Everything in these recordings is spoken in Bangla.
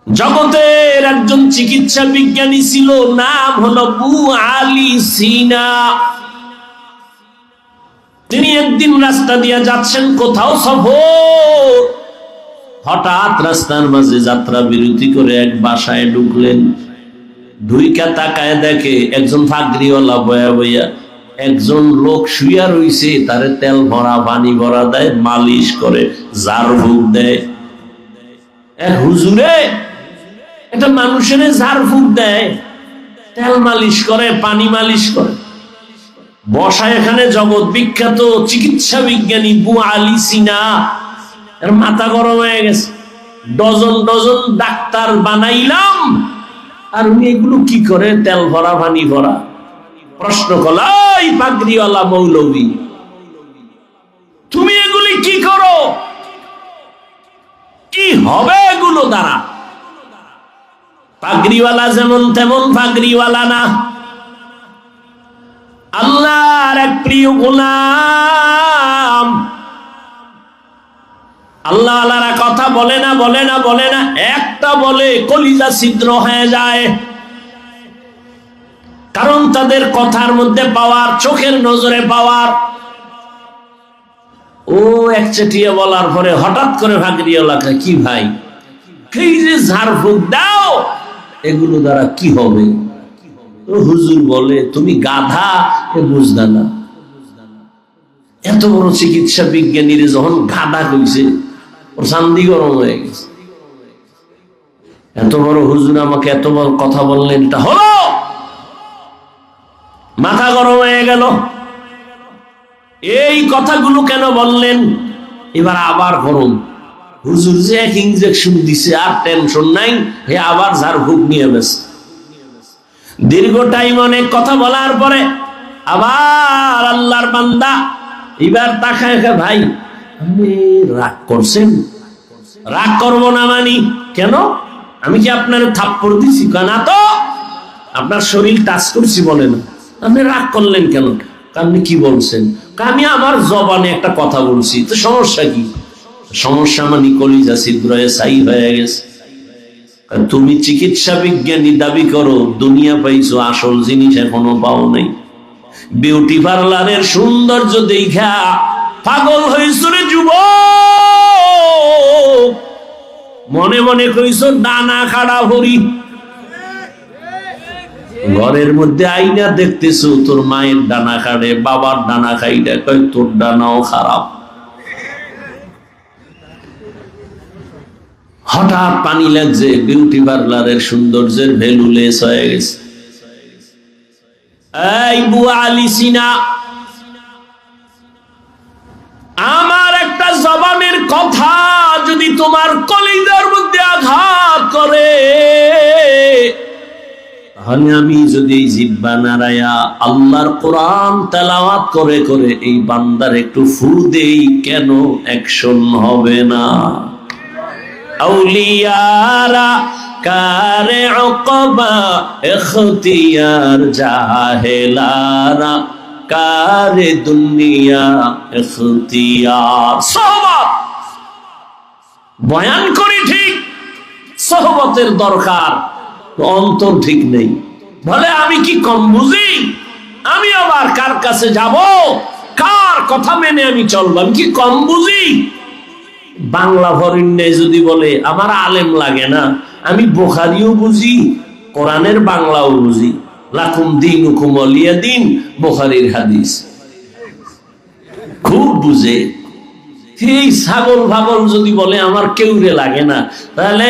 জগতের একজন চিকিৎসা বিজ্ঞানী ছিল, নাম হলো আবু আলী সিনা। তিনি একদিন রাস্তা দিয়ে যাচ্ছেন, কোথাও সফর, হঠাৎ রাস্তার মাঝে যাত্রা বিরতি করে এক বাসায় ঢুকলেন। ঢুইকা তাকায় দেখে একজন ফাগরিওয়ালা বয়া বইয়া একজন লোক শুইয়া রইছে, তারে তেল ভরা পানি ভরা দেয়, মালিশ করে, ঝাড় ফুঁক দেয়। হুজুরে, এটা মানুষের ঝাড় ফুঁক দেয়, তেল মালিশ করে, পানি মালিশ করে। বসা এখানে জগৎ বিখ্যাত চিকিৎসা বিজ্ঞানী আবু আলী সিনা। এর মাথা গরম হয়ে গেছে, ডজন ডজন ডাক্তার বানাইলাম, আর উনি এগুলো কি করে, তেল ভরা পানি ভরা। প্রশ্ন করল, এই পাগড়িওয়ালা মৌলবী, তুমি এগুলি কি করো? কি হবে এগুলো দ্বারা? পাগড়িওয়ালা যেমন তেমন পাগড়িওয়ালা না, আল্লাহর এক প্রিয় গোলাম। আল্লাহ আল্লাহরা কথা বলে না, বলে না, বলে না, একটা বলে কলিজা ছিদ্র হয়ে যায়। কারণ তাদের কথার মধ্যে পাওয়ার, চোখের নজরে পাওয়ার। ও একচেটিয়া বলার পরে হঠাৎ করে ভাগরিয়ালাকে, কি ভাই, এই যে ঝাড়ফুঁক দাও, এগুলো দ্বারা কি হবে? হুজুর বলে, তুমি গাধা, এ বুঝদা না। এত বড় চিকিৎসা বিজ্ঞানীর যখন গাধা কইছে, ওর শান্তি গরম হয়ে গেছে। এত বড় হুজুর আমাকে এত বড় কথা বললেন, এটা হলো? মাথা গরম হয়ে গেল। এই কথাগুলো কেন বললেন? এবার আবার গরম। হুজুর যে এক ইনজেকশন দিছে, আর টেনশন নাই, হে আবার ঝাড়ফুঁক নিয়ে গেছে। দীর্ঘ টাইম অনেক কথা বলার পরে আবার আল্লাহর বান্দা এবার তাকায়, ভাই আপনি রাগ করছেন? রাগ করবো না মানি, কেন? আমি কি আপনার থাপ্পড় দিছি? না তো, আপনার শরীর টাচ করছি বলে না। আপনি রাগ করলেন কেন? আপনি কি বলছেন? আমি আমার জবানে একটা কথা বলছি, তো সমস্যা কি? সমস্যা মানে কলিজা ছিদ্র ছাই হয়ে গেছে। তুমি চিকিৎসা বিজ্ঞানী দাবি করো, দুনিয়া পাইছো, আসল জিনিস এখনো পাও নাই। বিউটি পার্লারের সৌন্দর্য দেখা পাগল হইছো রে যুবক, মনে মনে কইছো ডানা খাড়া ভরি। ঘরের মধ্যে আইনা দেখতেছো তোর মায়ের ডানা খাড়ে, বাবার ডানা খাইটা, কয় তোর ডানাও খারাপ। হঠাৎ পানি লাগছে, বিউটি পার্লারের সৌন্দর্যের ভ্যালু লেস হয়ে গেছে। এই আবু আলী সিনা, আমার একটা জবানের কথা যদি তোমার কলিজার মধ্যে আঘাত করে, তাহলে আমি যদি জিহ্বা নাড়ায়া আল্লাহর কোরআন তেলাওয়াত করে করে এই বান্দার একটু ফু দেই, কেন অ্যাকশন হবে না? আউলিয়ারা কারে উকবা ইখতিয়ার, জাহেলারা কারে দুনিয়া ইখতিয়ার। সোহবত বয়ান করি ঠিক, সোহবতের দরকার, অন্তর ঠিক নেই। বলে আমি কি কম বুঝি? আমি আবার কার কাছে যাব? কার কথা মেনে আমি চলবো? আমি কি কম বুঝি? বাংলা ভরিণ্যে যদি বলে আমার আলেম লাগে না, আমি বুখারীও বুঝি, কোরআনের বাংলাও বুঝি। লাকুম দীনুকুম ওয়ালিয়া দীন, বুখারীর হাদিস খুব বুঝে। এই ছাগল ভাগল যদি বলে আমার কেউরে লাগে না, তাহলে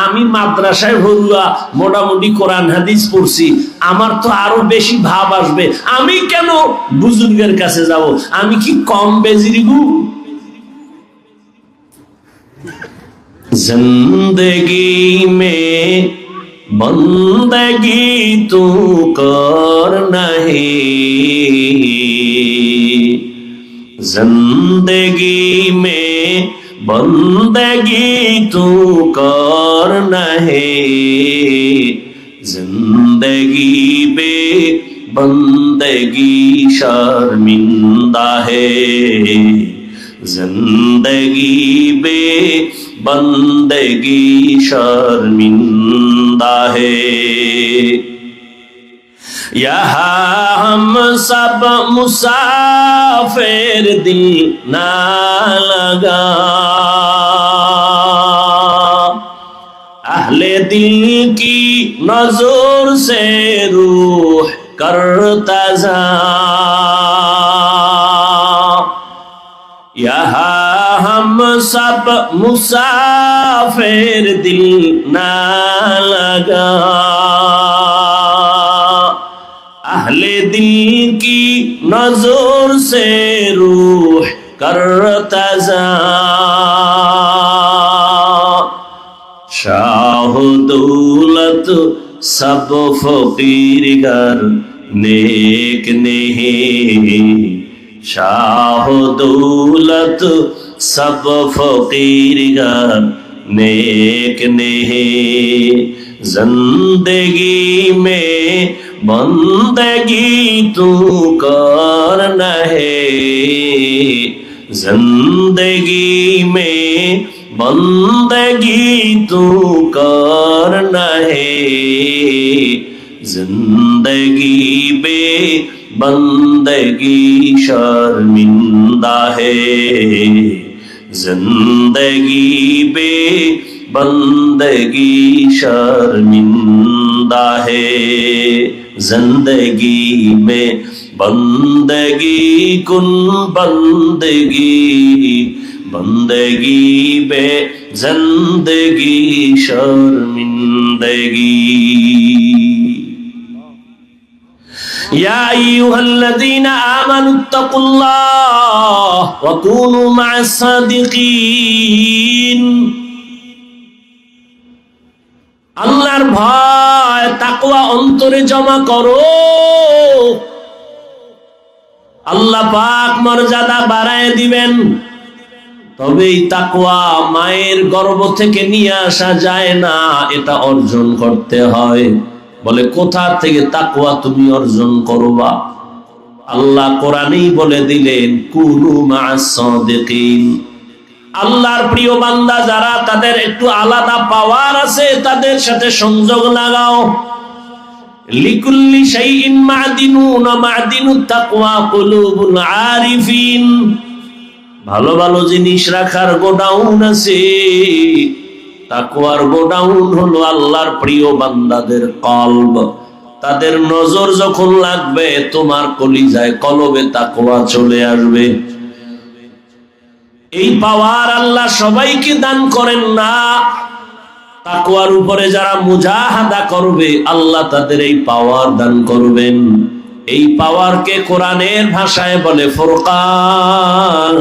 আমি মাদ্রাসায় ভরুয়া মোটামুটি কোরআন হাদিস পড়ছি, আমার তো আরো বেশি ভাব আসবে। আমি কেন বুজুর্গের কাছে যাব? আমি কি কম বেজিরিগু? जिंदगी में बंदगी तू कर नहीं, जिंदगी में बंदगी तू कर नहीं, जिंदगी बे बंदगी शर्मिंदा है, जिंदगी बे बंदगी शर्मिंदा है। यहाँ हम सब मुसाफिर दिल ना लगा, अहले दिल की नजर से रूह करता जा। यहाँ हम सब मुसाफिर दिल ना लगा, अहले दिल की नजर से रूह करता जा। शाह दौलत सब फकीर घर नेक नहीं, शाह दौलत सब फकीर घर नेक नहीं। जिंदगी में बंदगी तू करना है, जिंदगी में बंदगी तू करना है। जिंदगी बे बंदगी शर्मिंदा है, जिंदगी बे बंदगी शर्मिंदा है। जिंदगी में बंदगी कुन बंदगी, बंदगी बे जिंदगी शर्मिंदगी। या अय्युहल्लज़ीना आमनुत्तकुल्लाह व कूनू मा'अस-सादिकीन। আল্লাহর ভয় তাকওয়া অন্তরে জমা করো, আল্লাহ পাক মর্যাদা বাড়ায় দিবেন। তবে এই তাকওয়া মায়ের গর্ভ থেকে নিয়ে আসা যায় না, এটা অর্জন করতে হয়। বলে কোথা থেকে তাকওয়া তুমি অর্জন করবা? আল্লাহ কোরআনেই বলে দিলেন কুনু মা'আস-সাদিকিন। আল্লাহর প্রিয় বান্দা যারা, তাদের একটু আলাদা পাওয়ার আছে, তাদের সাথে সংযোগ লাগাও। লিকুল্লি শাইইন মা'দিনুন ওয়া মা'দিনুত তাকওয়া কুলুবুল আরিফিন। ভালো ভালো জিনিস রাখার গোডাউন আছে, তাকওয়ার গোডাউন হলো আল্লাহর প্রিয় বান্দাদের কলব। তাদের নজর যখন লাগবে, তোমার কলিজায় কলবে তাকওয়া চলে আসবে। এই পাওয়ার আল্লাহ সবাইকে দান করেন না। তাকওয়ার উপরে যারা মুজাহাদা করবে, আল্লাহ তাদের এই পাওয়ার দান করবেন। এই পাওয়ারকে কোরআনের ভাষায় বলে ফুরকান,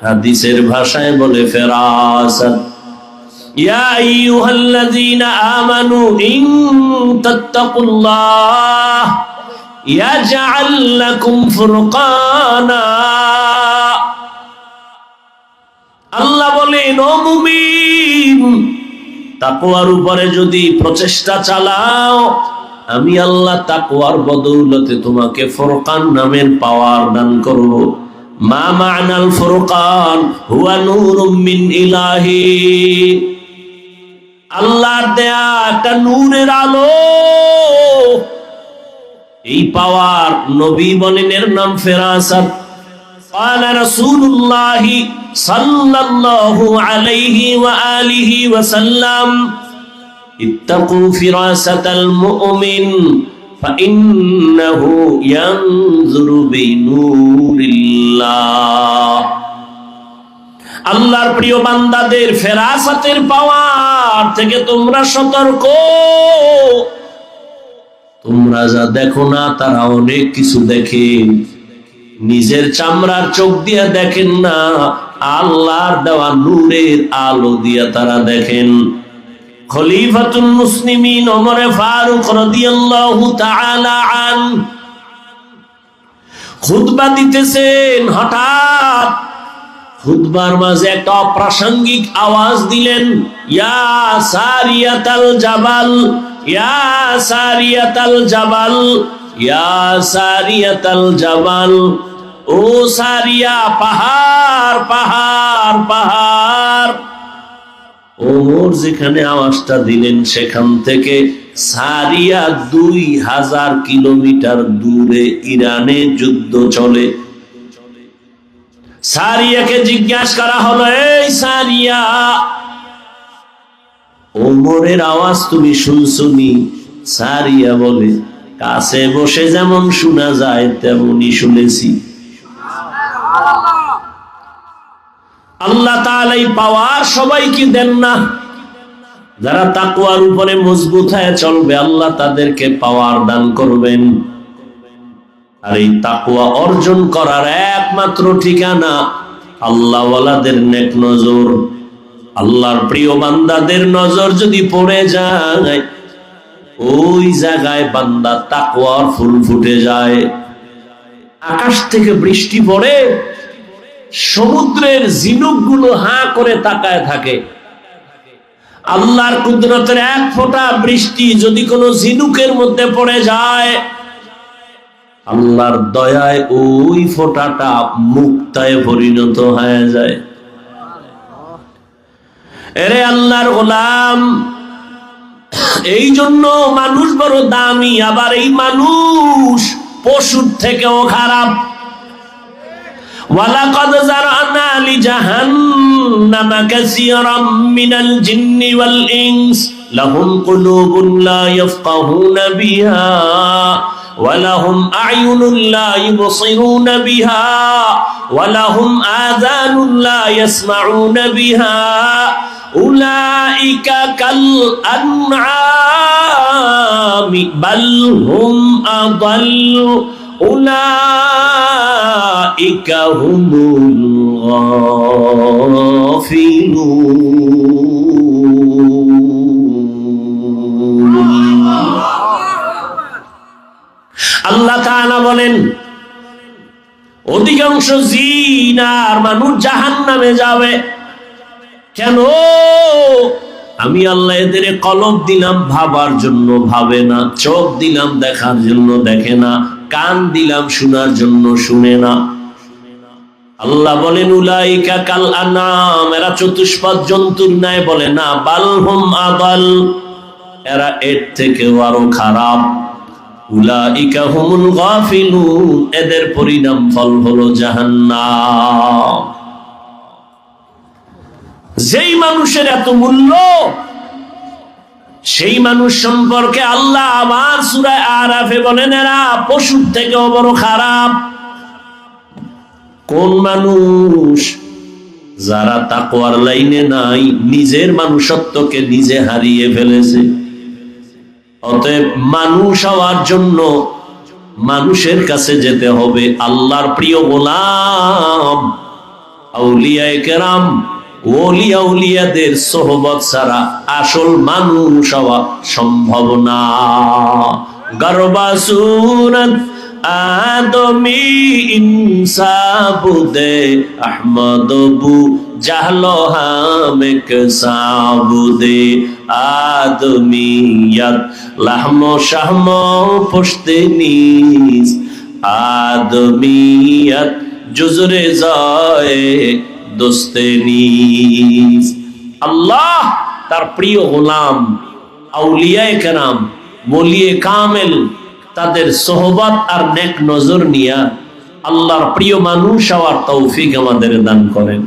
হাদিসের ভাষায় বলে ফেরাসাত। ইয়া আইয়ুহাল্লাযীনা আমানু ইন তাত্তাকুল্লাহ ইয়াজআল লাকুম ফুরকানা। আল্লাহ বলেন, ও মুমিন, তাকওয়ার উপরে যদি প্রচেষ্টা চালাও, আমি আল্লাহ তাকওয়ার বদৌলতে তোমাকে ফুরকান নামের পাওয়ার দান করব। মা মা'নাল ফুরকান হুয়া নূরুম মিন ইলাহি। আল্লাহর দেয়া একটা নূরের আলো। এই পাওয়ার নবী বলেন এর নাম ফেরাসাত। قال رسول الله صلى الله عليه وآله وسلم اتقوا فراسة المؤمن فإنه ينظر بنور الله। আল্লাহর প্রিয় বান্দাদের ফেরাসাতের পাওয়ার থেকে তোমরা সতর্ক। তোমরা যা দেখো না, তারা অনেক কিছু দেখে। নিজের চামড়ার চোখ দিয়ে দেখেন না, আল্লাহর দেওয়া নূরের আলো দিয়া তারা দেখেন। খলিফাতুল মুসলিমিন ওমর ফারুক রাদিয়াল্লাহু তাআলা আন খুতবা দিতেছেন। হঠাৎ খুতবার মাঝে একটা অপ্রাসঙ্গিক আওয়াজ দিলেন, ইয়া সারিয়াতাল জাবাল, ইয়া সারিয়াতাল জাবাল, ইয়া সারিয়াতাল জাবাল। ও সারিয়া, পাহাড় পাহাড় পাহাড়। ওমর যেখানে আওয়াজটা দিলেন সেখান থেকে সারিয়া 2000 কিলোমিটার দূরে ইরানে যুদ্ধ চলে। সারিয়াকে জিজ্ঞাসা করা হলো, এই সারিয়া, ওমরের আওয়াজ তুমি শুনছনি? সারিয়া বলে, কাছে বসে যেমন শোনা যায় তেমনই শুনেছি। আল্লাহ তাআলা এই পাওয়ার সবাইকে দেন না। যারা তাকওয়ার উপরে মজবুত হয়ে চলবে আল্লাহ তাদেরকে পাওয়ার দান করবেন। আর এই তাকওয়া অর্জন করার একমাত্র ঠিকানা আল্লাহওয়ালাদের নেক নজর। আল্লাহর প্রিয় বান্দাদের নজর যদি পড়ে যায়, ওই জায়গায় বান্দা তাকওয়ার ফুল ফুটে যায়। আকাশ থেকে বৃষ্টি পড়ে, সমুদ্রের ঝিনুকগুলো হাঁ করে তাকায় থাকে। আল্লাহর কুদরতের এক ফোঁটা বৃষ্টি যদি কোনো ঝিনুকের মধ্যে পড়ে যায়, আল্লাহর দয়ায় ওই ফোঁটাটা মুক্তায় পরিণত হয়ে যায়। এরে আল্লাহর গোলাম, এই জন্য মানুষ বড় দামি, আবার এই মানুষ পশুর থেকেও খারাপ। ওয়ালাকাদ যারানা লিজাহান্নামা কাসীরাম মিনাল জিন্নি ওয়াল ইনস লাহুম কুলুবুন লা ইয়াফকাহুনা বিহা ওয়া লাহুম আ'য়ুনুন লা ইবসিরুনা বিহা ওয়া লাহুম আযানুন লা ইয়াসমাউনা বিহা উলাইকা কাল আনআমি বাল হুম আদাল্লু উলাইকা হুমুল গাফিলুন। আল্লাহ তাআলা বলেন, অধিকাংশ জিন আর মানুষ জাহান্নামে যাবে। কেন? আমি আল্লাহ এদের কলব দিলাম ভাবার জন্য ভাবে না, চোখ দিলাম দেখার জন্য দেখে না, কান দিলাম শোনার জন্য শুনে না। আল্লাহ বলেন, উলাইকা কাল আনাম, এরা চতুষ্পদ জন্তুর ন্যায়। বলে না, বালহুম আদাল, এরা এর থেকেও আরো খারাপ। উলাইকা হুমুল গাফিলুন, এদের পরিণাম ফল হলো জাহান্নাম। যেই মানুষের এত মূল্য, সেই মানুষ সম্পর্কে আল্লাহ আবার সূরা আরাফে বলেন, এরা পশুর থেকেও বড় খারাপ। কোন মানুষ? যারা তাকওয়ার লাইনে নাই, নিজের মানুষত্বকে নিজে হারিয়ে ফেলেছে। অতএব মানুষ হওয়ার জন্য মানুষের কাছে যেতে হবে। আল্লাহর প্রিয় গোলাম আউলিয়ায়ে কেরাম, ওলিয়া উলিয়াদের সোহবত ছাড়া আসল মানুষ হওয়া সম্ভব না। গরবা সুরত আদমি ইনসাবুদে আহমদ বু জাহলো হামেক সাবুদে আদমিয়াত লাহমো শাহমো পুশতে নিস আদমিয়াত জুজরে যায় দোস্তে নিস। আল্লাহ তার প্রিয় গোলাম আউলিয়ায়ে কেরাম, ওলিয়ে কামেল, তাদের সোহবত আর নেক নজর নিয়া আল্লাহর প্রিয় মানুষ হওয়ার তৌফিক আমাদের দান করেন।